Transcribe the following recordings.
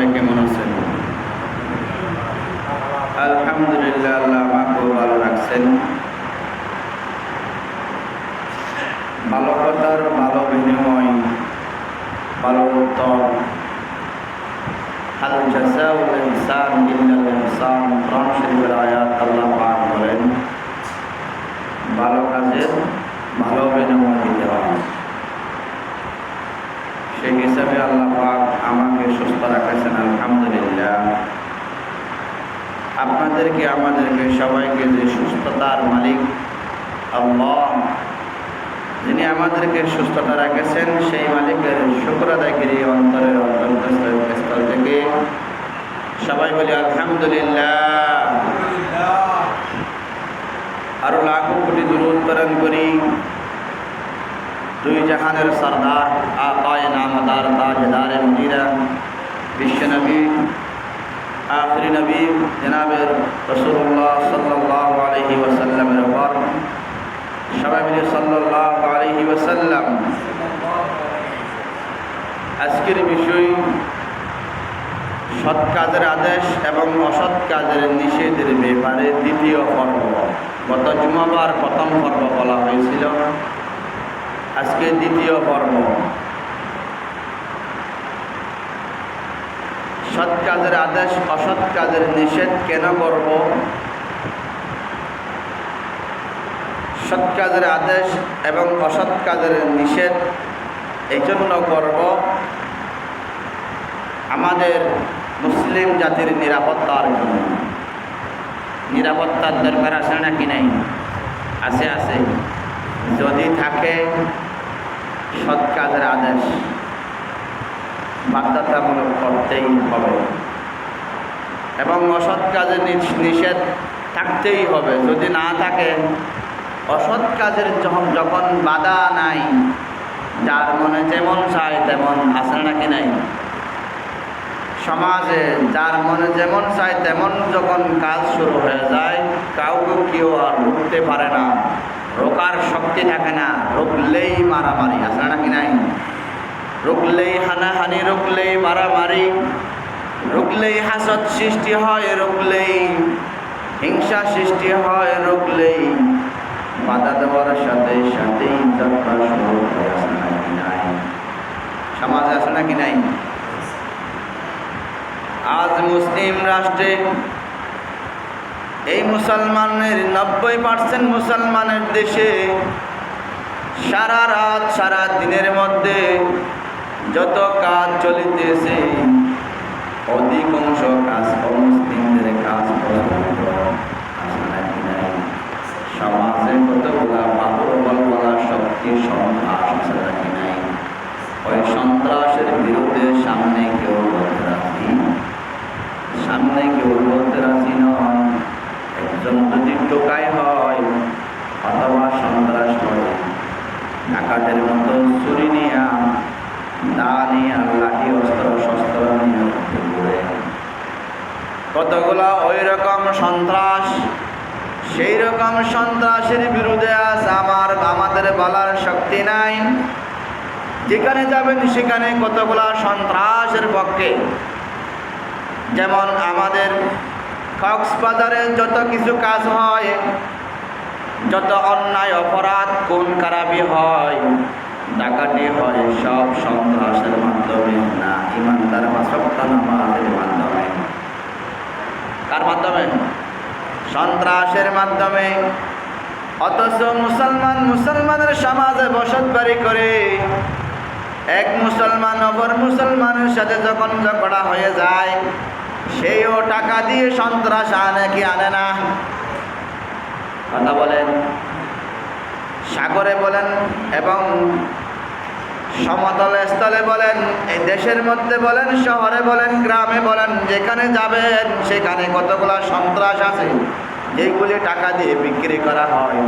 সবাই কেমন আছেন? আলহামদুলিল্লাহ, আল্লাহ আমাকেও ভালো রাখছেন। ভালো কথার ভালো বিনিময়, ভালো উত্তর। হাল জাযাউল ইহসান ইল্লাল ইহসান। কোরআন শরীফের আয়াত আল্লাহ পাক বলেন, ভালো কাজের ভালো বিনিময় দিতে হয়। সেই হিসাবে আল্লাহ পাক আমাকে সুস্থ রাখেছেন, আলহামদুলিল্লাহ। আপনাদেরকে আমাদেরকে সবাইকে যে সুস্থতার মালিক আল্লাহ, যিনি আমাদেরকে সুস্থতা রেখেছেন, সেই মালিকের শুকর আদায়কারী অন্তরের অন্তর্স্থল থেকে সবাই বলি আলহামদুলিল্লাহ। আরো লাখো কোটি দুরূদ প্রেরণ করি দুই জাহানের সরদার, আকায়ে নামদার, তাজদারে মদিনা, বিশ্বনবী, আখিরি নবী জনাবের রাসূলুল্লাহ সাল্লাল্লাহু আলাইহি ওয়াসাল্লামের উপর সবাই মিলে সাল্লাল্লাহু আলাইহি ওয়াসাল্লাম। আজকের বিষয় সৎ কাজের আদেশ এবং অসৎ কাজের নিষেধের ব্যাপারে দ্বিতীয় পর্ব। গত জুমাবার প্রথম পর্ব বলা হয়েছিল, আজকে দ্বিতীয় পর্ব। সৎ কাজের আদেশ অসৎ কাজের নিষেধ কেন করব? সৎ কাজের আদেশ এবং অসৎ কাজের নিষেধ এই জন্য করব, আমাদের মুসলিম জাতির নিরাপত্তার জন্য। নিরাপত্তার দরকার আছে নাকি নাই? আছে, আছে। যদি থাকে সৎ কাজের আদেশ বাধ্যতামূলক করতেই হবে এবং অসৎ কাজের নিষেধ থাকতেই হবে। যদি না থাকে, অসৎ কাজের যখন বাধা নাই, যার মনে যেমন চায় তেমন, আছে নাকি নাই? সমাজে যার মনে যেমন চায় তেমন যখন কাজ শুরু হয়ে যায়, কাউকে কেউ আর রুখতে পারে না, রোকার শক্তি থাকে না। রুখলেই মারামারি, আছে নাকি নাই? রুখলেই হানাহানি, রুখলেই মারামারি, রুখলেই হাসদ সৃষ্টি হয়, রুখলেই হিংসা সৃষ্টি হয়, রুখলেই বাধা দেওয়ার সাথে সাথেই যাত্রা শুরু হয়, আছে নাকি নাই? সমাজে আছে নাকি নাই? আজ মুসলিম রাষ্ট্রে এই মুসলমানের 90% মুসলমানের দেশে সারা রাত সারা দিনের মধ্যে যত কাজ চলিতেছে, অধিকাংশ কাজ অমুসলিমদের কাজ। সমাজে কতগুলা বাহুবলওয়ালা শক্তি সন্ত্রাস আছে নাকি নাই? ওই সন্ত্রাসের বিরুদ্ধে সামনে কেউ বলতে রাজি, সামনে কেউ বলতে রাজি নয়। একজন যদি টোকাই হয় অথবা সন্ত্রাস হয়, ডাকাতের মতো চুরি নিয়ে, দা নিয়ে, লাঠি অস্ত্র শস্ত্র নিয়ে ঘুরে, কতগুলা ওই রকম সন্ত্রাস। সেই রকম সন্ত্রাসের বিরুদ্ধে আজ আমাদের বলার শক্তি নাই। যেখানে যাবেন সেখানে কতগুলা সন্ত্রাসের পক্ষে। যেমন আমাদের কক্সবাজারে যত কিছু কাজ হয়, যত অন্যায় অপরাধ খুন খারাপি হয়, ডাকাতি হয়, সব সন্ত্রাসের মাধ্যমে না, ইমানদার মাসক্তা নামাজের মাধ্যমে। কার মাধ্যমে? সন্ত্রাসের মাধ্যমে। অথচ মুসলমানের সমাজে বসত বাড়ি করে এক মুসলমান অপর মুসলমানের সাথে যখন ঝগড়া হয়ে যায়, সেও টাকা দিয়ে সন্ত্রাস আনে কি আনে না? কথা বলেন। সাগরে বলেন এবং সমতল স্থলে বলেন, এই দেশের মধ্যে বলেন, শহরে বলেন, গ্রামে বলেন, যেখানে যাবেন সেখানে কতগুলা সন্ত্রাস আছে, যেগুলি টাকা দিয়ে বিক্রি করা হয়।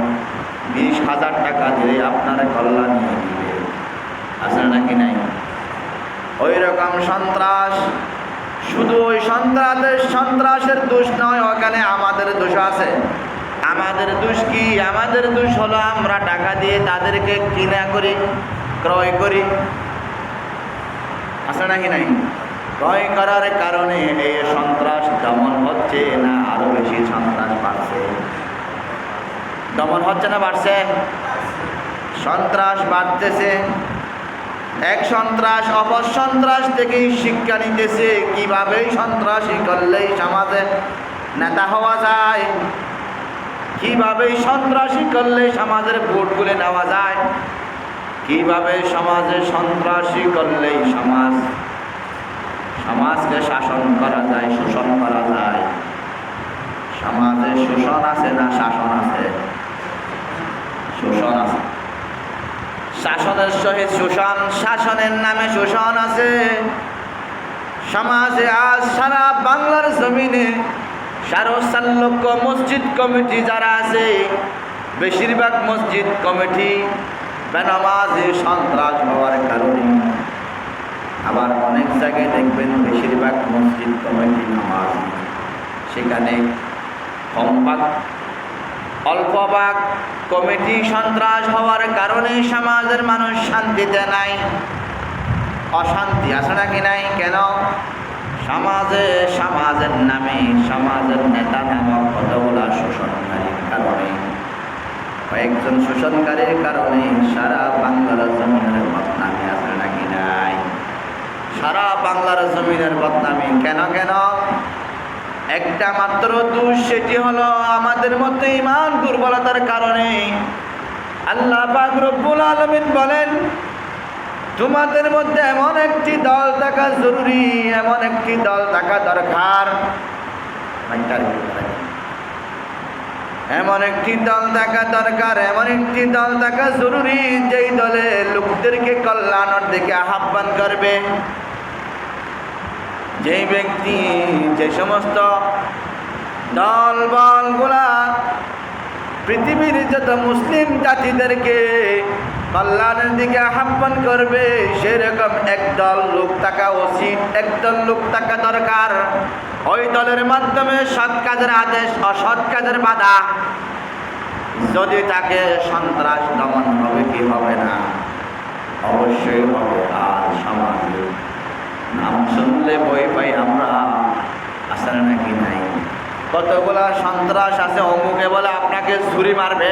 20,000 টাকা দিয়ে আপনার কল্যাণ নিয়ে দিবে, আছে নাকি নাই? ওই রকম সন্ত্রাস। শুধু ওই সন্ত্রাসের দোষ নয়, ওখানে আমাদের দোষ আছে। আমাদের দোষ কি? আমাদের দোষ হলো আমরা টাকা দিয়ে তাদেরকে কিনা করি, ক্রয় করি, আছে নাকি নাই? ক্রয় করার কারণে এই সন্ত্রাস দমন হচ্ছে না আরো বেশি সন্ত্রাস বাড়ছে? দমন হচ্ছে না বাড়ছে? সন্ত্রাস বাড়তেছে। এক সন্ত্রাস অপর সন্ত্রাস থেকেই শিক্ষা নিতেছে কিভাবে সন্ত্রাসী করলেই সমাজে নেতা হওয়া যায়, কিভাবে সন্ত্রাসী করলে সমাজের ভোটগুলো নেওয়া যায়, কিভাবে সমাজে সন্ত্রাসী করলেই সমাজকে শাসন করা যায়, শোষণ করা যায়। সমাজে শোষণ আছে না শাসন আছে? শোষণ আছে। শাসনের সহিত শোষণ, শাসনের নামে শোষণ আছে। সমাজে আজ সারা বাংলার জমিনে 4.5 লক্ষ মসজিদ কমিটি যারা আছে, বেশিরভাগ মসজিদ কমিটি বেনামাজি সন্ত্রাস হওয়ার কারণে। আবার অনেক জায়গায় দেখবেন বেশিরভাগ মসজিদ কমিটি নামাজ, সেখানে অল্প ভাগ কমিটি সন্ত্রাস হওয়ার কারণে সমাজের মানুষ শান্তিতে নাই, অশান্তি আছে নাকি নাই? কেন? সমাজের নামে সমাজের নেতা নামক কতগুলা শোষণকারীর কারণে, কয়েকজন শোষণকারীর কারণে সারা বাংলার জমিনের বদনামি আছে নাকি নাই? সারা বাংলার জমিনের বদনামি কেন? একটা মাত্র দোষ, সেটি হলো আমাদের মধ্যে ঈমান দুর্বলতার কারণে। আল্লাহ পাক রব্বুল আলামিন বলেন, তোমাদের মধ্যে এমন একটি দল থাকা জরুরি, এমন একটি দল থাকা দরকার, এমন একটি দল থাকা দরকার, এমন একটি দল থাকা জরুরি, যেই দলে লোকদেরকে কল্যাণের দিকে আহ্বান করবে। যে ব্যক্তি, যে সমস্ত দল বলগুলা পৃথিবীর যত মুসলিম জাতিদেরকে কল্যাণের দিকে আহ্বান করবে, সেরকম একদল লোক থাকা উচিত, একদল লোক থাকা দরকার। ওই দলের মাধ্যমে সৎ কাজের আদেশ, অসৎ কাজের বাধা। যদি তাকে সন্ত্রাস দমন হবে কি হবে না? অবশ্যই হবে। আর সমাজে নাম শুনলে ভয় পাই আমরা, আসলে নাকি নাই? কতগুলা সন্ত্রাস আছে, অমুকে বলে আপনাকে ছুরি মারবে,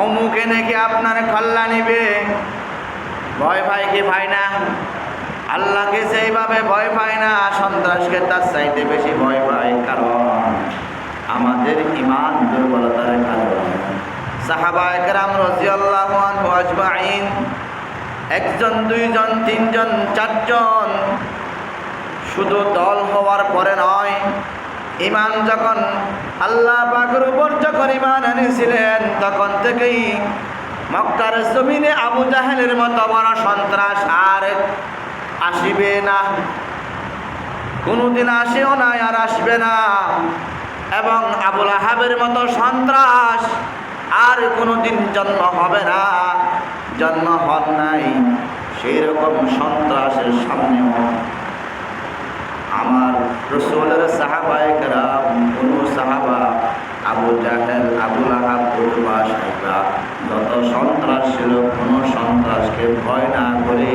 অমুকে নাকি আপনার কল্যাণ নিবে। ভয় পায় কি পায় না? আল্লাহকে সেইভাবে ভয় পায় না, সন্ত্রাসকে তার চাইতে বেশি ভয় পায়। কারণ আমাদের ঈমান দুর্বলতার কারণে। সাহাবায়ে কেরাম রাদিয়াল্লাহু আনহু আজমাইন, একজন, দুইজন, তিনজন, চারজন, শুধু দল হওয়ার পরে নয়, ঈমান যখন আল্লাহ পাকের উপর যখন ঈমান এনেছিলেন, তখন থেকেই মক্কার জমিনে আবু জাহেলের মতো বড় সন্ত্রাস আর আসিবে না, কোনোদিন আসেও না, আর আসবে না। এবং আবুল আহাবের মতো সন্ত্রাস আর কোনোদিন জন্ম হবে না, জন্ম হন নাই। সেই রকম সন্ত্রাসের সামনেও আমার রাসূলের সাহাবায়ে কেরাম, কোন সাহাবা আবু জাহেল, আবুল আহাব, উতবা, শাইবা যত সন্ত্রাস ছিল, কোন সন্ত্রাসকে ভয় না করে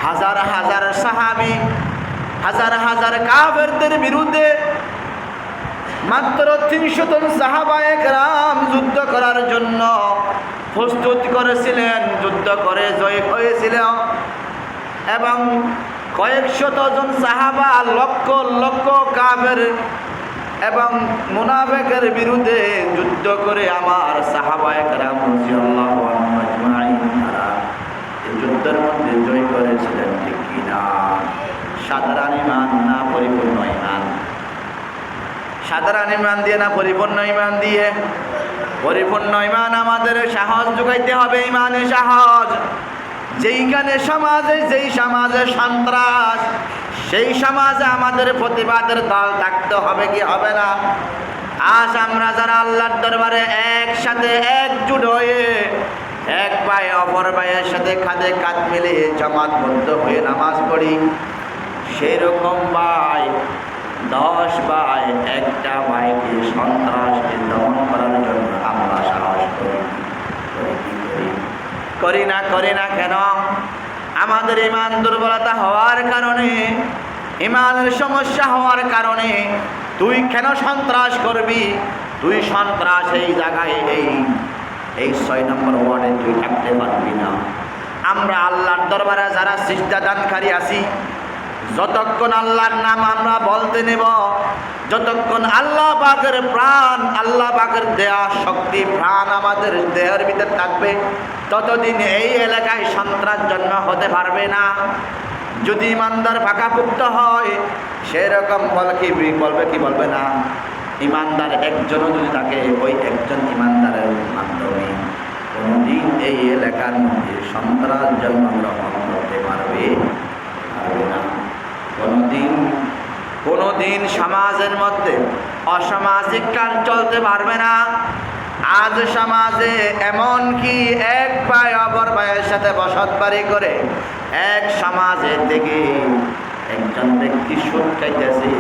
হাজার হাজার সাহাবী, হাজার হাজার কাফেরদের বিরুদ্ধে মাত্র 300 জন সাহাবায়ে কেরাম যুদ্ধ করার জন্য প্রস্তুত করেছিলেন, যুদ্ধ করে জয় হয়েছিল। এবং কয়েক শত জন সাহাবা লক্ষ লক্ষ কাফের এবং মুনাফিকের বিরুদ্ধে যুদ্ধ করে আমার সাহাবায়ে কেরাম রাদিয়াল্লাহু আনহুম আজমাইন তারা এই যুদ্ধের মধ্যে জয় করেছিলেন, ঠিক কিনা? সাধারণ ঈমান না পরিপূর্ণ ঈমান? সাধারণ ঈমান দিয়ে না পরিপূর্ণ ঈমান দিয়ে? পরিপূর্ণ ঈমান আমাদের সাহস যোগাইতে হবে, ঈমানে সাহস। যেইখানে সমাজে, যেই সমাজে সন্ত্রাস, সেই সমাজে আমাদের প্রতিবাদের দল থাকতে হবে কি হবে না? আজ আমরা যারা আল্লাহর দরবারে একসাথে একজুট হয়ে এক ভাই অপর ভাইয়ের সাথে কাঁধে কাঁধ মিলিয়ে জামাতবদ্ধ হয়ে নামাজ পড়ি, সেই রকম ভাই 10 ভাই একটা ভাইকে সন্ত্রাসকে দমন করার জন্য আমরা সাহস করি না? করি না কেন? আমাদের ইমান দুর্বলতা হওয়ার কারণে, ইমানের সমস্যা হওয়ার কারণে তুই কেন সন্ত্রাস করবি? তুই সন্ত্রাস এই জায়গায় এই 6 নম্বর ওয়ার্ডে তুই থাকতে পারবি না। আমরা আল্লাহর দরবারে যারা সিজদা দানকারী আছি, যতক্ষণ আল্লাহর নাম আমরা বলতে নেব, যতক্ষণ আল্লাহ পাকের প্রাণ, আল্লাহ পাকের দেয়া শক্তি প্রাণ আমাদের দেহের ভিতর থাকবে, ততদিন এই এলাকায় সন্ত্রাস জন্ম হতে পারবে না। যদি ইমানদার পাকাপুক্ত হয়, সেরকম বলবে না। ইমানদার একজনও যদি থাকে, ওই একজন ইমানদারের মাধ্যমে কোনোদিন এই এলাকার মধ্যে সন্ত্রাস জন্মগ্রহণ করতে পারবে না। কোনোদিন সমাজের মধ্যে অসামাজিক কাজ চলতে পারবে না। আজ সমাজে এমন কি এক ভাই অপর ভাইয়ের সাথে বসত বাড়ি করে এক সমাজে থেকে একজন ব্যক্তি সুদ খাইতেছে,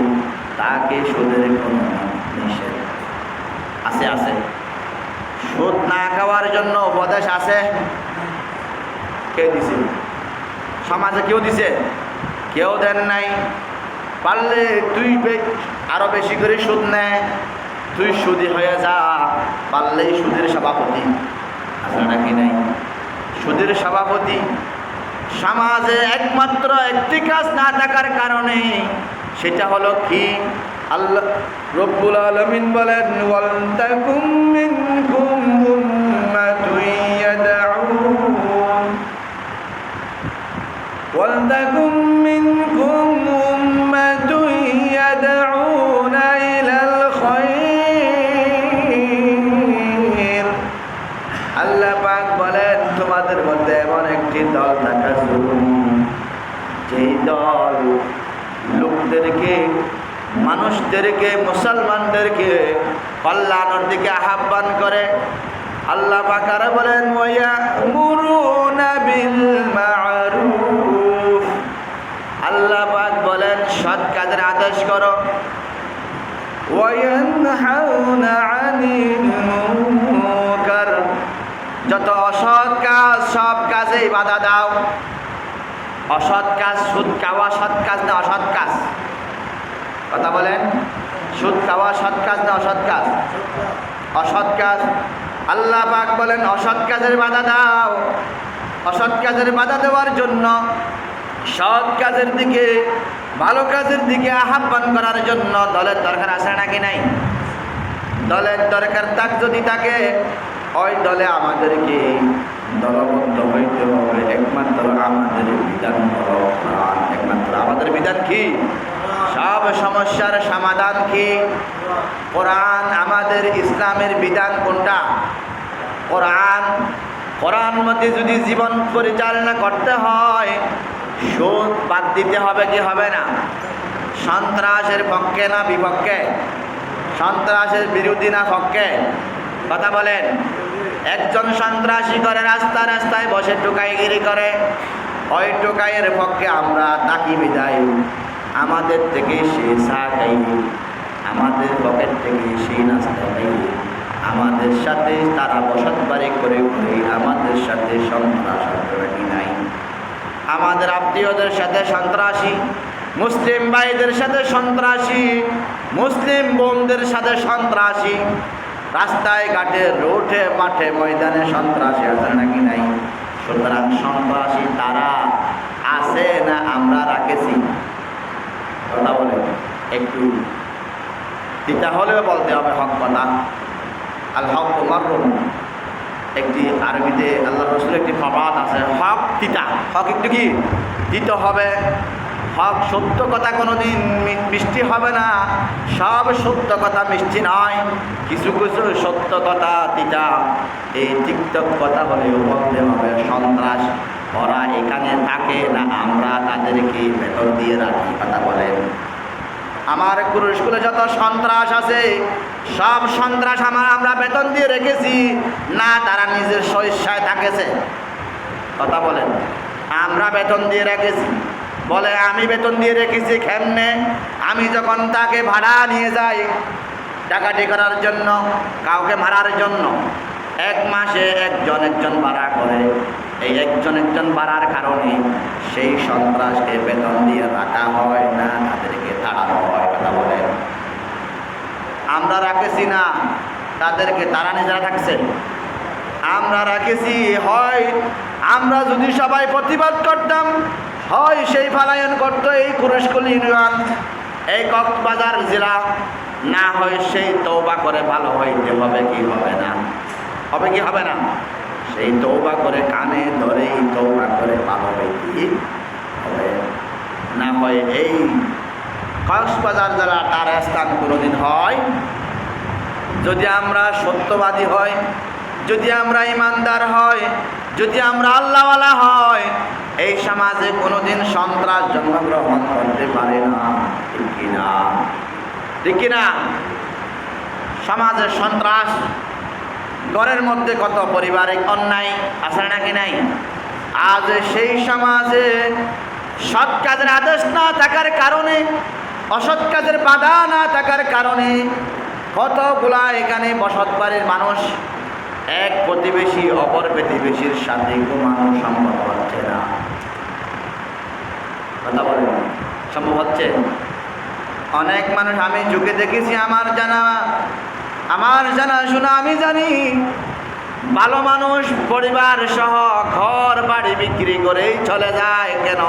তাকে সুদের কোনো নিষেধ আছে? সুদ না খাওয়ার জন্য উপদেশ আছে? কে দিছে? সমাজে কেউ দিছে? কেউ দেন নাই। পারলে তুই আরো বেশি করে সুদ নে, তুই সুদী হয়ে যা। পারলেই সুদের সভাপতি আছে নাকি নাই? সুদের সভাপতি। সমাজে একমাত্র একটি কাজ না থাকার কারণে, সেটা হলো কি? আল্লাহ রব্বুল আলামিন বলেন, ওয়ালতাকুম মিনকুম উম্মাতুন ইয়াদউন, ওয়ালতাকুম মিনকুম উম্মাতুন ইয়াদউনা ইলাল খায়র। আল্লাহ পাক বলেন, তোমাদের মধ্যে এমন একটি দল থাকা জরুরি, যেই দল লোকদেরকে, মানুষদেরকে, মুসলমানদেরকে কল্যাণের দিকে আহ্বান করে। আল্লাহ পাক আরো বলেন, ওয়ায়ামুরুনা বিল মা'রুফ। আল্লাহ পাক বলেন, সৎ কাজের আদেশ করো। ওয়ায়ানহাউনা আনিল মুনকার। যত অসৎ কাজ, সব কাজেই বাধা দাও। অসৎ কাজ, সুদ খাওয়া সৎ কাজ না অসৎ কাজ? কথা বলেন। সুদ খাওয়া সৎ কাজ না অসৎ কাজ? অসৎ কাজ। আল্লাহ পাক বলেন, অসৎ কাজের বাধা দাও। অসৎ কাজের বাধা দেওয়ার জন্য, সৎ কাজের দিকে, ভালো কাজের দিকে আহ্বান করার জন্য দলের দরকার আছে নাকি নাই? দলের দরকার যদি থাকে, ওই দলে আমাদেরকে দলবদ্ধ হইতে হবে। একমাত্র আমাদের বিধান হলো কোরআন। একমাত্র আমাদের বিধান কি? সব সমস্যার সমাধান কি? কোরআন। আমাদের ইসলামের বিধান কোনটা? কোরআন। কোরআন মতে যদি জীবন পরিচালনা করতে হয়, সুদ বাদ দিতে হবে কি হবে না? সন্ত্রাসের পক্ষে না বিপক্ষে? সন্ত্রাসের বিরোধী না পক্ষে? কথা বলেন। একজন সন্ত্রাসী করে রাস্তায় বসে টোকাইগিরি করে, ওই টোকাইয়ের পক্ষে আমরা তাকি বিদায়। আমাদের থেকে সে চা খাইবে, আমাদের পকেট থেকে সেই নাস্তা খাইবে, আমাদের সাথে তারা বসত বাড়ি করে আমাদের সাথে সন্ত্রাস কি নাই? আমাদের আত্মীয়দের সাথে সন্ত্রাসী, মুসলিম ভাইদের সাথে সন্ত্রাসী, মুসলিম বোনদের সাথে সন্ত্রাসী, রাস্তায় ঘাটে, রোডে, মাঠে, ময়দানে সন্ত্রাসী আছে নাকি নাই? সুতরাং সন্ত্রাসী তারা আছে না আমরা রাখেছি? কথা বলে একটু দিতে হলেও বলতে হবে হক কথা। আল হক মাররুম। একটি আরবিতে আল্লাহ রসুলের একটি প্রবাদ আছে, হক তিতা। হক একটু কি দিতে হবে। হক সত্য কথা কোনোদিন মিষ্টি হবে না। সব সত্য কথা মিষ্টি নয়, কিছু কিছু সত্য কথা তিতা। এই তিক্ত কথা হলেও বলতে হবে। সন্ত্রাস ওরা এখানে থাকে না, আমরা তাদেরকে বেতন দিয়ে রাখি। কথা বলেন। আমার গুরু স্কুলে যত সন্ত্রাস আছে, সব সন্ত্রাস আমরা বেতন দিয়ে রেখেছি না, তারা নিজের স্বেচ্ছায় থাকেছে? কথা বলেন। আমরা বেতন দিয়ে রেখেছি। বলে আমি বেতন দিয়ে রেখেছি কেমনে? আমি যখন তাকে ভাড়া নিয়ে যাই ডাকাতি করার জন্য, কাউকে মারার জন্য, এক মাসে একজন ভাড়া করে এই একজন একজন বাড়ার কারণে সেই সন্ত্রাসকে বেতন দিয়ে রাখা হয় না, তাদেরকে তাড়ানো হয়। কথা বলেন, আমরা রাখেছি না, তাদেরকে তারা নিজেরা থাকছে। আমরা রাখেছি, হয় আমরা যদি সবাই প্রতিবাদ করতাম, হয় সেই ফালায়ন করতো এই কুরুশকুল ইউনিয়ন, এই কক্সবাজার জেলা, না হয় সেই তওবা করে ভালো হইতে হবে কি হবে না, হবে কি হবে না, সেই তওবা করে কানে ধরেই তওবা করে ভালো হইতে হবে, না হয় এই কক্সবাজার জেলা তার স্থান কোনোদিন হয়। যদি আমরা সত্যবাদী হই, যদি আমরা ইমানদার হই, যদি আমরা আল্লাহওয়ালা হয়, এই সমাজে কোনোদিন সন্ত্রাস জন্মগ্রহণ করতে পারে না। ঠিক কিনা? ঠিক কিনা? সমাজের সন্ত্রাস, ঘরের মধ্যে কত পারিবারিক অন্যায় আছে নাকি নাই? আজ সেই সমাজে সৎ কাজের আদেশ না থাকার কারণে, অসৎ কাজের বাধা না থাকার কারণে কতগুলা এখানে বসত বাড়ির মানুষ এক প্রতিবেশী অপর প্রতিবেশীর সাথে ঘুমানো সম্ভব হচ্ছে না। কথা বলেন, সম্ভব হচ্ছে? অনেক মানুষ আমি চোখে দেখেছি, আমার জানা শোনা আমি জানি, ভালো মানুষ পরিবার সহ ঘর বাড়ি বিক্রি করেই চলে যায়। কেন?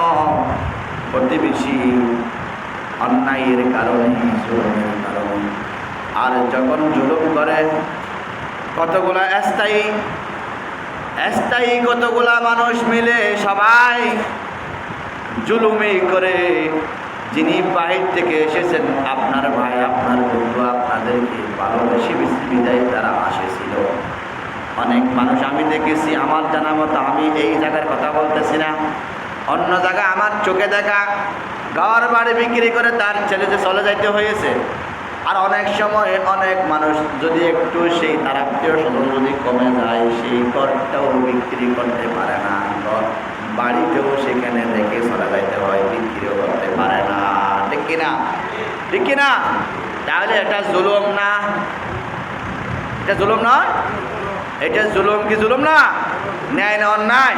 প্রতিবেশী অন্যায়ের কারণে, জুলুমের কারণে। আর যখন জুলুম করে কতগুলা স্থায়ী কতগুলা মানুষ মিলে সবাই জুলুমি করে, যিনি বাহির থেকে এসেছেন, আপনার ভাই, আপনার বন্ধু, আপনাদেরকে ভালোবেসে বিদায় তারা আসেছিল। অনেক মানুষ আমি দেখেছি, আমার জানা মতো, আমি এই জায়গার কথা বলতেছি না, অন্য জায়গায় আমার চোখে দেখা, ঘর বাড়ি বিক্রি করে তার ছেলেতে চলে যাইতে হয়েছে। আর অনেক সময় অনেক মানুষ যদি একটু সেই তার আত্মীয় স্বজন যদি কমে যায়, সেই ঘরটাও বিক্রি করতে পারে না, বাড়িতেও সেখানে রেখে চলে যাইতে হয়, বিক্রিও করতে পারে না। ঠিক কিনা? ঠিক কিনা? তাহলে এটা জুলুম না? এটা জুলুম নয়? এটা জুলুম কি জুলুম না? ন্যায় না অন্যায়?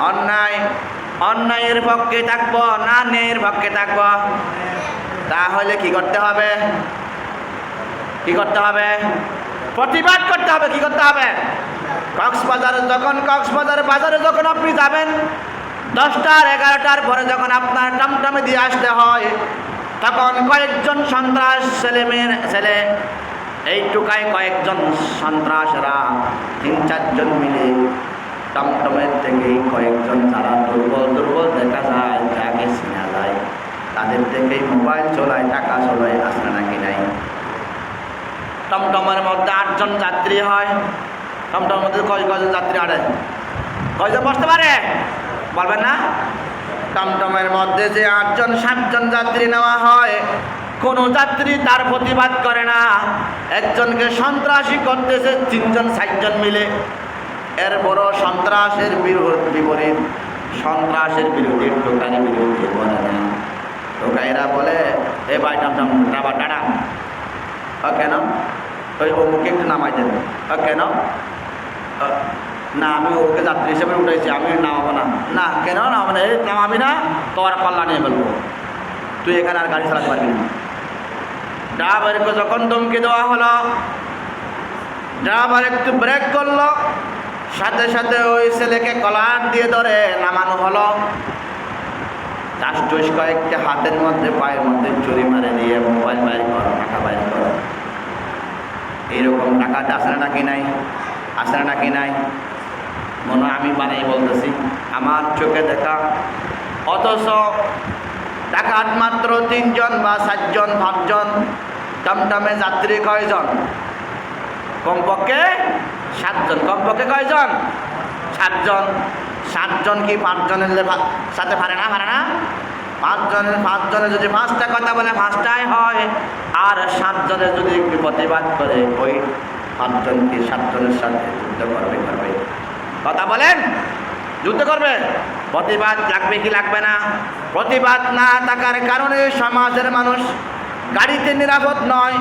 অন্যায়। অন্যায়ের পক্ষে থাকবো না ন্যায়ের পক্ষে থাকবো? তাহলে কি করতে হবে? কি করতে হবে? প্রতিবাদ করতে হবে। কি করতে হবে? কক্সবাজার বাজারে যখন আপনি যাবেন, 10টার 11টার পরে যখন আপনার টমটমে দিয়ে আসতে হয়, তখন কয়েকজন সন্ত্রাস ছেলে এই টুকায় কয়েকজন সন্ত্রাসরা 3-4 জন মিলে টমটমের থেকে কয়েকজন যারা দুর্বল দেখা যায়, যাকে চিনা যায়, তাদের থেকেই মোবাইল চলায়, টাকা চলায়, আসলে নাকি নাই? টমটমের মধ্যে 8 জন যাত্রী হয়। টমটমের মধ্যে কয়জন যাত্রী আড়ে? কয়জন বসতে পারে? বলবেন না? টমটমের মধ্যে যে 8 জন 7 জন যাত্রী নেওয়া হয়, কোনো যাত্রী তার প্রতিবাদ করে না। একজনকে সন্ত্রাসী করতেছে 3 জন 4 জন মিলে। এর বড় সন্ত্রাসের বিপরীত, সন্ত্রাসের বিরোধী, টোকারি বিরোধী বলে না। টোকাইরা বলে, এ ভাই টমটম ড্রাইভার টাটা। কেন? ওই ওকে একটু নামাই দেন। কেন? না, আমি ওকে যাত্রী হিসেবে উঠেছি, আমি নামাবো না। না, কেন নামাবো না? এই নামাবি না, তোর পাল্লা নিয়ে ফেলবো, তুই এখানে আর গাড়ি চালাতে পারবি না। ড্রাইভারকে যখন ধমকি দেওয়া হলো, ড্রাইভার একটু ব্রেক করলো, সাথে সাথে ওই ছেলেকে কলার দিয়ে ধরে নামানো হলো। চাষ কয়েকটা হাতের মধ্যে, পায়ের মধ্যে চুরি মারে দিয়ে মোবাইল বাইর করো, টাকা বাইর করো। এইরকম টাকাটা আসে নাকি নাই? আসে নাকি নাই? মনে হয় আমি বানাই বলতেছি, আমার চোখে দেখা। অথচ ডাকাত মাত্র 3 জন বা 4 জন 5 জন। টমটমে যাত্রী কয়জন? কমপক্ষে 7 জন। কমপক্ষে কয়জন? 7 জন। 7 জন কি 5 জনের সাথে পারে না? 5 জনের যদি 5টা কথা বলে 5টাই হয়, আর 7 জনের যদি একটু প্রতিবাদ করে, ওই 5 জনকে 7 জনের সাথে যুদ্ধ করবে। কথা বলেন, যুদ্ধ করবে? প্রতিবাদ লাগবে কি লাগবে না? প্রতিবাদ না থাকার কারণে সমাজের মানুষ গাড়িতে নিরাপদ নয়,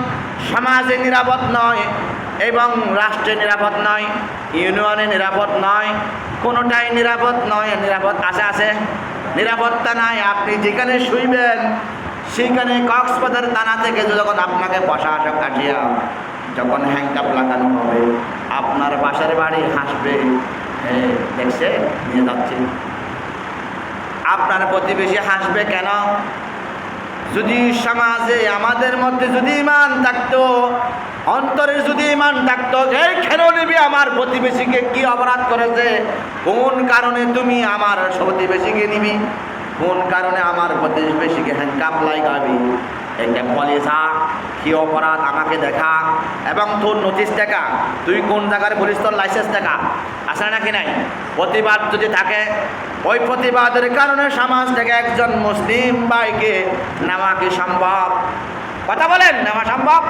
সমাজে নিরাপদ নয়, এবং রাষ্ট্রে নিরাপদ নয়। ইউনিয়নে নিরাপদ নয়, কোনোটাই নিরাপদ নয়। নিরাপদ আছে নিরাপত্তা নাই। আপনি যেখানে শুইবেন সেইখানে কক্সবাজার থানা থেকে যখন আপনাকে বসা আসা কাটিয়া যখন হ্যাংকাপ লাগানো হবে, আপনার বাসার বাড়ি হাসবে, দেখছে নিয়ে যাচ্ছে। আপনার প্রতিবেশী হাসবে কেন? যদি সমাজে আমাদের মধ্যে যদি ইমান থাকতো, অন্তরে যদি ইমান থাকতো, এই কেন নিবি আমার প্রতিবেশীকে, কি অপরাধ করেছে, কোন কারণে তুমি আমার প্রতিবেশীকে নিবি, কোন কারণে আমার প্রতিবেশীকে হ্যান্ডকাপ লাগাবি, এটা বলিসা কি অপরাধ আমাকে দেখা, এবং তোর নোটিশ দেখা, তুই কোন জায়গার পুলিশ, তোর লাইসেন্স দেখা আছে নাকি নাই। প্রতিবাদ যদি থাকে, ওই প্রতিবাদের কারণে সমাজ থেকে একজন মুসলিম ভাইকে নেওয়া কি সম্ভব? কথা বলেন, নেওয়া সম্ভব?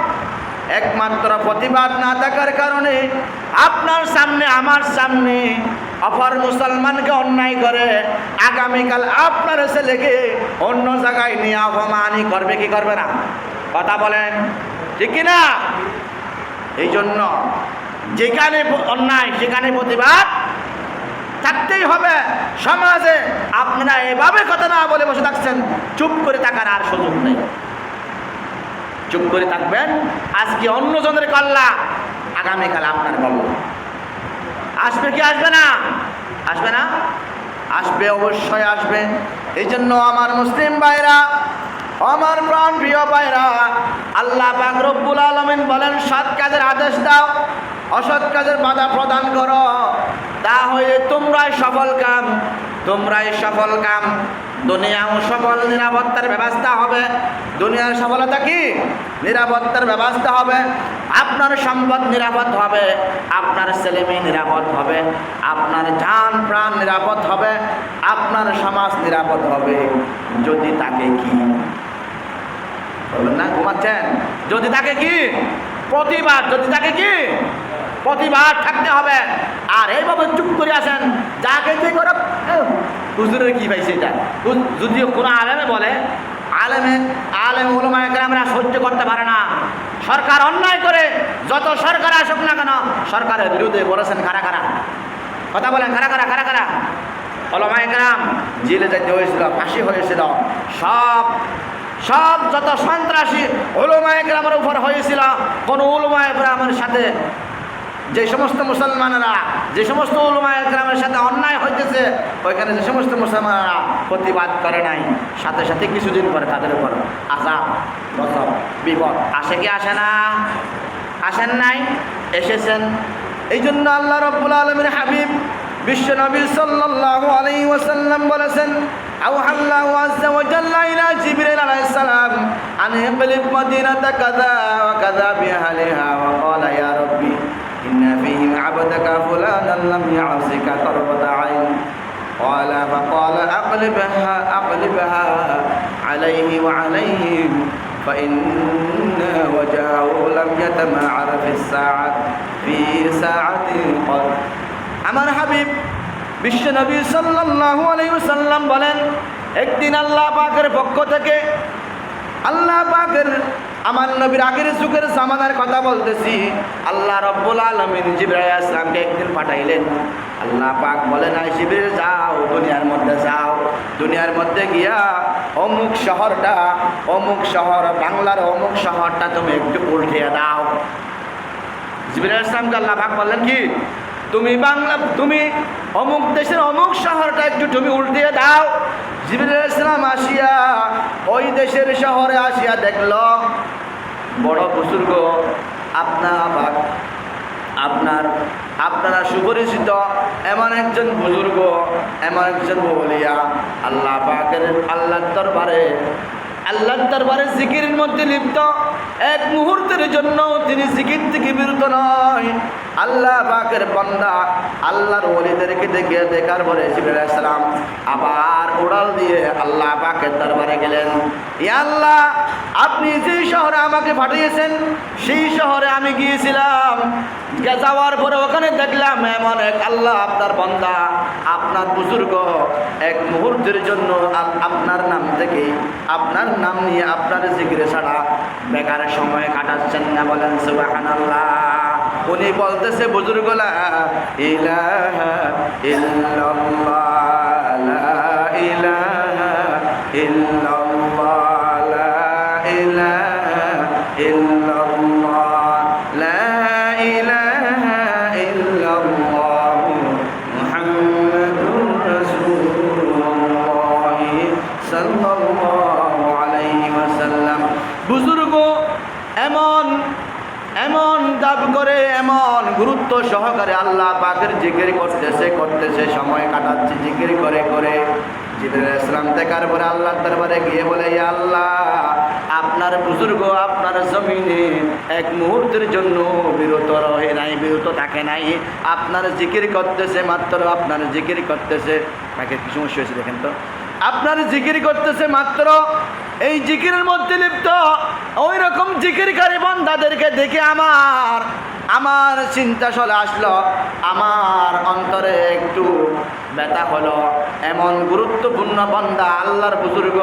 একমাত্র প্রতিবাদ না থাকার কারণে আপনার সামনে আমার সামনে অপর মুসলমানকে অন্যায় করে আগামীকাল আপনার ছেলেকে অন্য জায়গায় নিয়ে অপমানই করবে কি করবে না? কথা বলেন, ঠিক কিনা? এই জন্য যেখানে অন্যায় সেখানে প্রতিবাদ থাকতেই হবে। সমাজে আপনারা এভাবে কথা না বলে বসে থাকছেন, চুপ করে থাকার আর সুযোগ নেই। চুপ করে থাকবেন, আজকে অন্যজনের কল্লা, আগামীকাল আপনার কল্লা। আসবে কি আসবে না? আসবে না? আসবে, অবশ্যই আসবে। এই জন্য আমার মুসলিম ভাইরা, আমার প্রাণ প্রিয় ভাইরা, আল্লাহ পাক রব্বুল আলামিন বলেন, সৎ কাজের আদেশ দাও, অসৎ কাজের বাধা প্রদান করো, তাহলে তোমরাই সফল কাম, তোমরাই সফল কাম। দুনিয়াও সফল, নিরাপত্তার ব্যবস্থা হবে। দুনিয়ার সফলতা কি? নিরাপত্তার ব্যবস্থা হবে। আপনার সম্পদ নিরাপদ হবে, আপনার ছেলেমেয়ে নিরাপদ হবে, আপনার জান প্রাণ নিরাপদ হবে, আপনার সমাজ নিরাপদ হবে। যদি তাকে কি বলবেন না, ঘুমাচ্ছেন? যদি তাকে কি প্রতিবাদ, যদি তাকে কি প্রতিবাদ থাকতে হবে। আর এইভাবে চুপ করে আসেন, যাকে যে করে হুজুরের কি পাইছে এটা, যদি কোনো আলেমে বলে, আলেম উলামায়ে কেরামরা সহ্য করতে পারে না। সরকার অন্যায় করে, যত সরকার আসুক না কেন, সরকারের বিরুদ্ধে বলেছেন কারা কারা? কথা বলেন, কারা কারা কারা কারা? উলামায়ে কেরাম জেলে যেতে হয়েছিল, ফাঁসি হয়েছিল, সব যত সন্ত্রাসী উলামায়ে কেরামের উপর হয়েছিল। কোন উলামায়ে কেরামের সাথে, যে সমস্ত মুসলমানেরা, যে সমস্ত উলামায়ে কেরামের সাথে অন্যায় হইতেছে, ওইখানে যে সমস্ত মুসলমানেরা প্রতিবাদ করে নাই, সাথে সাথে কিছুদিন পরে তাদের উপর আযাব, গজব, বিপদ আসে কি আসে না? আসেন নাই? এসেছেন। এই জন্য আল্লাহ রাব্বুল আলামিনের হাবিব বিশ্ব নবী সাল্লাল্লাহু আলাইহি ওয়াসাল্লাম বলেছেন, আওহাল্লাহু আযজা ওয়া জাল্লা ইলা জিবরিল আলাইহিস সালাম আন ইকলিব মাদিনাতা কাযা ওয়া কাযা বিআহলিহা ওয়া ক্বালা ইয়া রাব্বি ইন্না ফীহিম আবদাকা ফুলানান লাম ইয়াসিকা তারবাতা আইন ক্বালা ফাক্বালা আকলিবহা আলাইহি ওয়া আলাইহিম فإن وجهه لم يتمعر في ساعة قط। আমার হাবিব বিশ্ব নবী সাল্লাল্লাহু আলাইহি ওয়াসাল্লাম বলেন, একদিন আল্লাহ পাকের পক্ষ থেকে, আল্লাহ পাকের, আমার নবীর আগের যুগের জামানার কথা বলতেছি, আল্লাহ রাব্বুল আলামিন জিবরাইল আলাইহিস সালামকে একদিন পাঠাইলেন। আল্লাহ পাক বলেন, আই জিবরিল যাও, দুনিয়ার মধ্যে যাও, দুনিয়ার মধ্যে গিয়া অমুক শহরটা, অমুক শহর, বাংলার অমুক শহরটা তুমি একটু উল্টিয়ে দাও। জিবরাইল আলাইহিস সালামকে আল্লাহ পাক বললেন কি, তুমি অমুক দেশের অমুক শহরটা একটু তুমি উল্টিয়ে দাও। জিবরাইল আলাইহিস সালাম আসিয়া ওই দেশের শহরে আসিয়া দেখল, বড় বুজুর্গ, আপনারা সুপরিচিত এমন একজন বুজুর্গ, এমন একজন ওলিয়া, আল্লাহর দরবারে জিকিরের মধ্যে লিপ্ত, এক মুহূর্তের জন্য তিনি জিকির থেকে বিরত নয়। আল্লাহ পাকের বান্দা, আল্লাহর ওলিদেরকে দেখার পরে জিবরাইল আলাইহিস সালাম আবার উড়াল দিয়ে আল্লাহ পাকের দরবারে গেলেন। ইয়া আল্লাহ, আপনি যে শহরে আমাকে পাঠিয়েছেন সেই শহরে আমি গিয়েছিলাম, যাওয়ার পরে ওখানে দেখলাম এমন এক আল্লাহ, আপনার বান্দা, আপনার বুজুর্গ এক মুহূর্তের জন্য আপনার নাম থেকে, আপনার নাম নিয়ে আপনার জিকিরে ছাড়া বেকার সময় কাটাচ্ছেন না। বলেন সুবহানাল্লাহ। উনি বলতেছে বুজুর্গ লা ইলাহা ইল্লাল্লাহ লা ইলাহা ইল্লাল্লাহ লা ইলাহা ইল্লাল্লাহ লা ইলাহা ইল্লাল্লাহ মুহাম্মাদুর রাসূলুল্লাহ সাল্লাল্লাহু আলাইহি ওয়াসাল্লাম। বুজুর্গ এমন এমন দাব করে, এমন গুরুত্ব সহকারে আল্লাহ পাকের জিকির করতেছে, সময় কাটাচ্ছে জিকির করে করে। জিবরিল আলাইহিস সালাম দেখার পরে আল্লাহর দরবারে গিয়ে বলে, ইয়া আল্লাহ, আপনার বুজুর্গ আপনার জমিনে এক মুহূর্তের জন্য বিরত রহে নাই, বিরত থাকে নাই, আপনার জিকির করতেছে, মাত্র আপনার জিকির করতেছে। তাকে কি সমস্যা হয়েছে দেখেন তো, আপনার জিকির করতেছে মাত্র, এই জিকিরের মধ্যে লিপ্ত। ওই রকম জিকিরকারী বান্দাদেরকে দেখে আমার চিন্তা চলে আসলো, আমার অন্তরে একটু ব্যথা হলো। এমন গুরুত্বপূর্ণ বান্দা, আল্লাহর বুজুর্গ,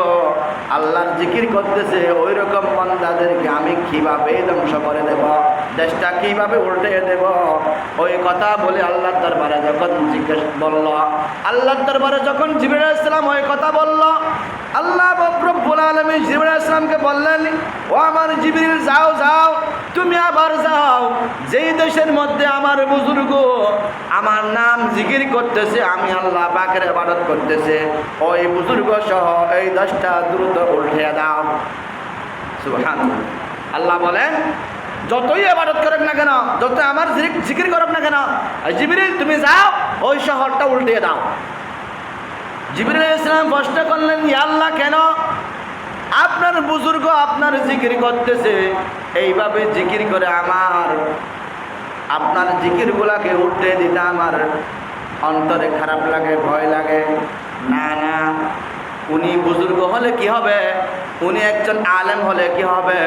আল্লাহর জিকির করতেছে, ওই রকম বান্দাদেরকে আমি কিভাবে ধ্বংস করে দেব, দেশটা কিভাবে উল্টে দেব। ওই কথা বলে আল্লাহর দরবারে যখন জিজ্ঞেস বলল, আল্লাহর দরবারে যখন জিবরিল আলাইহিস সালাম ওই কথা বলল, আল্লাহ রব্বুল আলামিন জিবরিল আলাইহিস সালামকে বললেন, ও আমার জিবরিল, যাও যাও, তুমি আবার যাও, যেই দেশের মধ্যে আমার বুজুর্গ আমার নাম জিকির করতেছে, আমি আল্লাহ পাকের ইবাদত করতেছে, ওই বুজুর্গ সহ এই দেশটা দ্রুত উল্টে দাও। সুবহানাল্লাহ। আল্লাহ বলেন, যতই ইবাদত করুক না কেন, যত আমার জিকির করুক না কেন, জিবরিল তুমি যাও, ওই শহরটা উল্টে দাও। জিবরিল আলাইহিস সালাম প্রশ্ন করলেন, ইয়া আল্লাহ, কেন? আপনার বুজুর্গ আপনার জিকির করতেছে, এইভাবে জিকির করে আপনার জিকিরগুলাকে উল্টে দিতে আমার অন্তরে খারাপ লাগে, ভয় লাগে। না না, উনি বুজুর্গ হলে কি হবে, উনি একজন আলেম হলে কি হবে,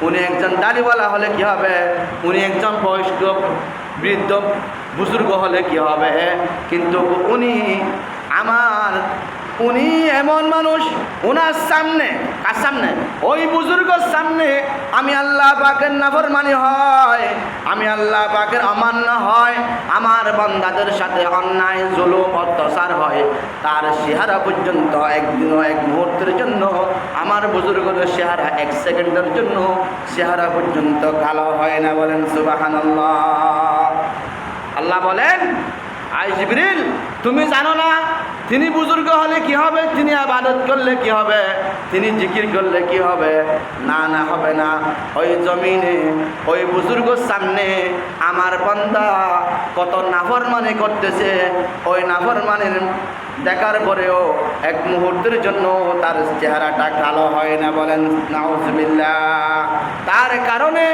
উনি একজন দাড়িওয়ালা হলে কি হবে, উনি একজন বয়স্ক বৃদ্ধ বুজুর্গ হলে কি হবে, কিন্তু উনি এমন মানুষ, ওনার সামনে, কার সামনে? ওই বুজুর্গর সামনে আমি আল্লাহ পাকের নাফরমানি হয়, আমি আল্লাহ পাকের অমান্য হয়, আমার বান্দাদের সাথে অন্যায় জুলুম অত্যাচার হয়, তার চেহারা পর্যন্ত একদিনও এক মুহূর্তের জন্য, আমার বুজুর্গদের চেহারা এক সেকেন্ডের জন্য চেহারা পর্যন্ত কালো হয় না। বলেন সুবহানাল্লাহ। আল্লাহ বলেন, আই জিবরিল, তুমি জানো না তিনি বুজুর্গ হলে কি হবে, তিনি ইবাদত করলে কি হবে, তিনি জিকির করলে কি হবে? না না, হবে না। ওই জমিনে ওই বুজুর্গর সামনে আমার বান্দা কত নাফরমানি করতেছে, ওই নাফরমানির দেখার পরেও এক মুহূর্তের জন্য তার চেহারাটা কালো হয় না। বলেন নাউজুবিল্লাহ। তার কারণে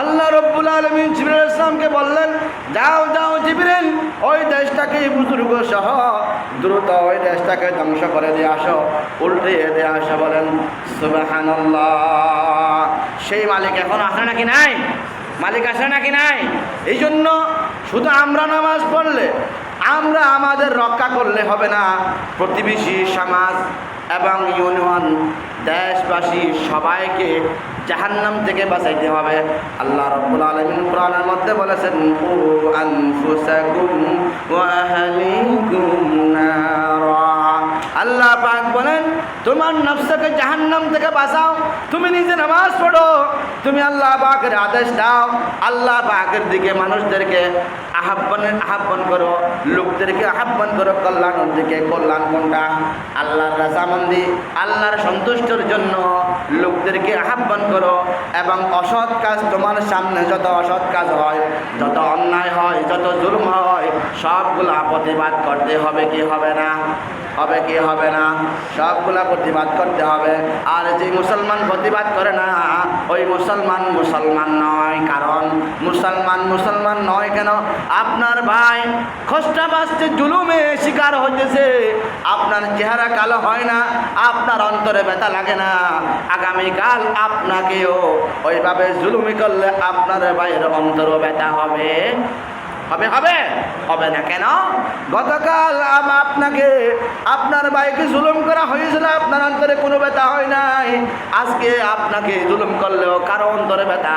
আল্লাহ রব্বুল আলামিন জিবরিল আলাইহিস সালামকে বললেন, যাও যাও জিবরিল, ওই দেশটাকে বুজুর্গ সহ দ্রুত ওই দেশটাকে ধ্বংস করে দিয়ে আসো, উল্টে দিয়ে আসো। বলেন সুবহানাল্লাহ। সেই মালিক এখন আসে নাকি নাই? মালিক আসে নাকি নাই? এই জন্য শুধু আমরা নামাজ পড়লে, আমরা আমাদের রক্ষা করলে হবে না, প্রতিবেশী সমাজ এবং ইউনিয়ন, দেশবাসী সবাইকে জাহান্নাম থেকে বাঁচাইতে হবে। আল্লাহ রাব্বুল আলামিন কোরআনের মধ্যে বলেছেন, কু আনফুসাকুম ওয়া আহলিকুম নারা। আল্লাহ পাক বলেন, তোমার নফসকে জাহান্নাম থেকে বাঁচাও, তুমি নিজে নামাজ পড়ো, তুমি আল্লাহ পাকের আদেশ দাও, আল্লাহ পাকের দিকে মানুষদেরকে আহ্বান করো, লোকদেরকে আহ্বান করো কল্যাণের দিকে। কল্যাণ কোনটা? আল্লাহর রাজামন্দি, আল্লাহর সন্তুষ্টির জন্য লোকদেরকে আহ্বান করো। এবং অসৎ কাজ, তোমার সামনে যত অসৎ কাজ হয়, যত অন্যায় হয়, যত জুলুম হয়, সবগুলা প্রতিবাদ করতে হবে কি হবে না? হবে কি হবে না? সবগুলা প্রতিবাদ করতে হবে। আর যে মুসলমান প্রতিবাদ করে না, ওই মুসলমান নয়। কারণ মুসলমান নয় কেন? আপনার ভাই কষ্টা বাঁচতে জুলুমে শিকার হতেছে, আপনার চেহারা কালো হয় না, আপনার অন্তরে ব্যথা লাগে না, আগামীকাল আপনাকেও ওইভাবে জুলুমি করলে আপনার ভাইয়ের অন্তরও ব্যথা হবে। হবে না কেন? গতকাল আপনাকে আপনার ভাইকে জুলুম করা হয়েছিল, আপনার অন্তরে কোনো ব্যথা হয় নাই। আজকে আপনাকে জুলুম করলেও কারো অন্তরে ব্যথা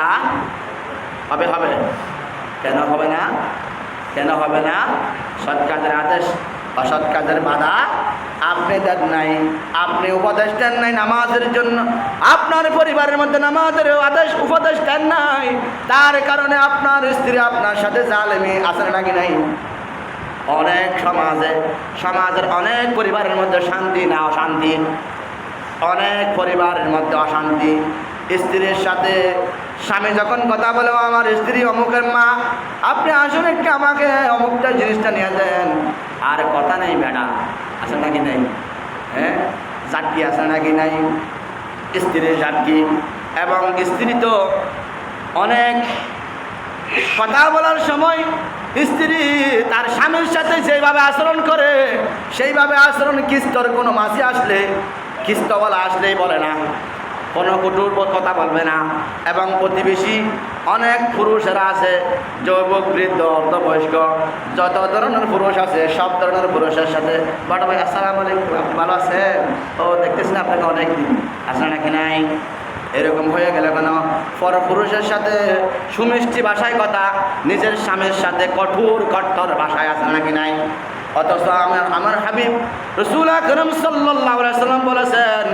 হবে। কেন হবে না? কেন হবে না? সৎ কাজের আদেশ, অসৎ কাজের বাধা আপনি দেন নাই, আপনি উপদেশ দেন নাই নামাজের জন্য, আপনার পরিবারের মধ্যে নামাজের আদেশ উপদেশ দেন নাই, তার কারণে আপনার স্ত্রী আপনার সাথে জালেমি আছে নাকি নাই? অনেক সমাজের অনেক পরিবারের মধ্যে শান্তি না অশান্তি, অনেক পরিবারের মধ্যে অশান্তি। স্ত্রীর সাথে স্বামী যখন কথা বলে, আমার স্ত্রী অমুকের মা, আপনি আসুন একটু আমাকে অমুকটা জিনিসটা নিয়ে দেন, আর কথা নেই বেড়া আছে নাকি নাই? হ্যাঁ, জাটকি আছে নাকি নাই? স্ত্রীর জাটকি। এবং স্ত্রী তো অনেক কথা বলার সময় স্ত্রী তার স্বামীর সাথে যেভাবে আচরণ করে সেইভাবে আচরণ কিস্তর কোনো মাসি আসলে, কিস্তওয়ালা আসলেই বলে না, কোনো কটুর কথা বলবে না। এবং প্রতিবেশী অনেক পুরুষেরা আছে, যুবক বৃদ্ধ অর্ধবয়স্ক যত ধরনের পুরুষ আছে সব ধরনের পুরুষের সাথে বড় ভাই আসসালামু আলাইকুম, ভালো আছেন? ও দেখতেছেন আপনাকে অনেক দিন আসলে নাকি নাই? এরকম হয়ে গেলে কেন? পরপুরুষের সাথে সুমিষ্টি ভাষায় কথা, নিজের স্বামীর সাথে কঠোর ভাষায় আছে নাকি নাই? অথচ আমার হাবিব রাসূল আকরাম সাল্লাল্লাহু আলাইহি সাল্লাম বলেছেন,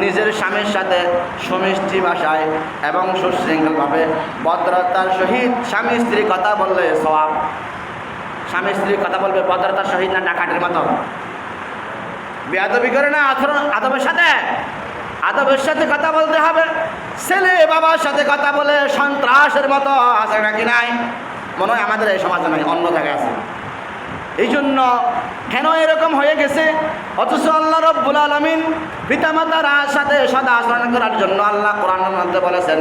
নিজের স্বামীর সাথে সুমিষ্টি ভাষায় এবং সুশৃঙ্খলভাবে ভদ্রতার সহিত স্বামী স্ত্রী কথা বললে সওয়াব। স্বামী স্ত্রী কথা বলবে ভদ্রতার সহিত, না ডাকাতের মতো বেয়াদবি করে না, আদবের সাথে কথা বলতে হবে। ছেলে বাবার সাথে কথা বলে সন্ত্রাসের মতো আছে নাকি নাই? মনে হয় আমাদের এই সমাজে নাই, অন্য জায়গায় আছে। এই জন্য কেন এরকম হয়ে গেছে? অথচ আল্লাহ রাব্বুল আলামিন পিতামাতার সাথে সদা আচরণ করার জন্য আল্লাহ কোরআনের মধ্যে বলেছেন,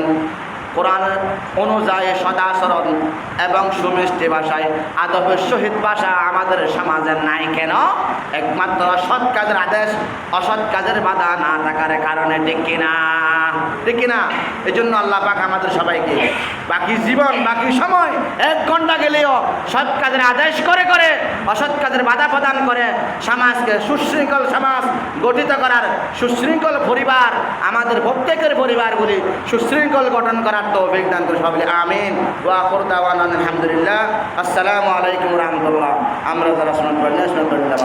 কোরআন অনুযায়ী সদাচরণ এবং সুমিষ্টি ভাষায় আদবের সহিত ভাষা আমাদের সমাজে নাই কেন? একমাত্র সৎ কাজের আদেশ, অসৎ কাজের বাধা না থাকার কারণে। ঠিক কিনা? ঠিক কিনা? এই জন্য আল্লাহ পাক আমাদের সবাইকে বাকি জীবন, বাকি সময় 1 ঘন্টা গেলেও সৎ কাজের আদেশ করে করে অসৎ কাজের বাধা প্রদান করে সমাজকে সুশৃঙ্খল সমাজ গঠিত করার, সুশৃঙ্খল পরিবার, আমাদের প্রত্যেকের পরিবারগুলি সুশৃঙ্খল গঠন করার তৌফিক দান করে সকলে আমিন। ওয়া আখিরু দাওয়ানা আলহামদুলিল্লাহ। আসসালামু আলাইকুম ওয়া রাহমাতুল্লাহ। আমরা যারা শুনতে পারি না, শুনতে পারি না।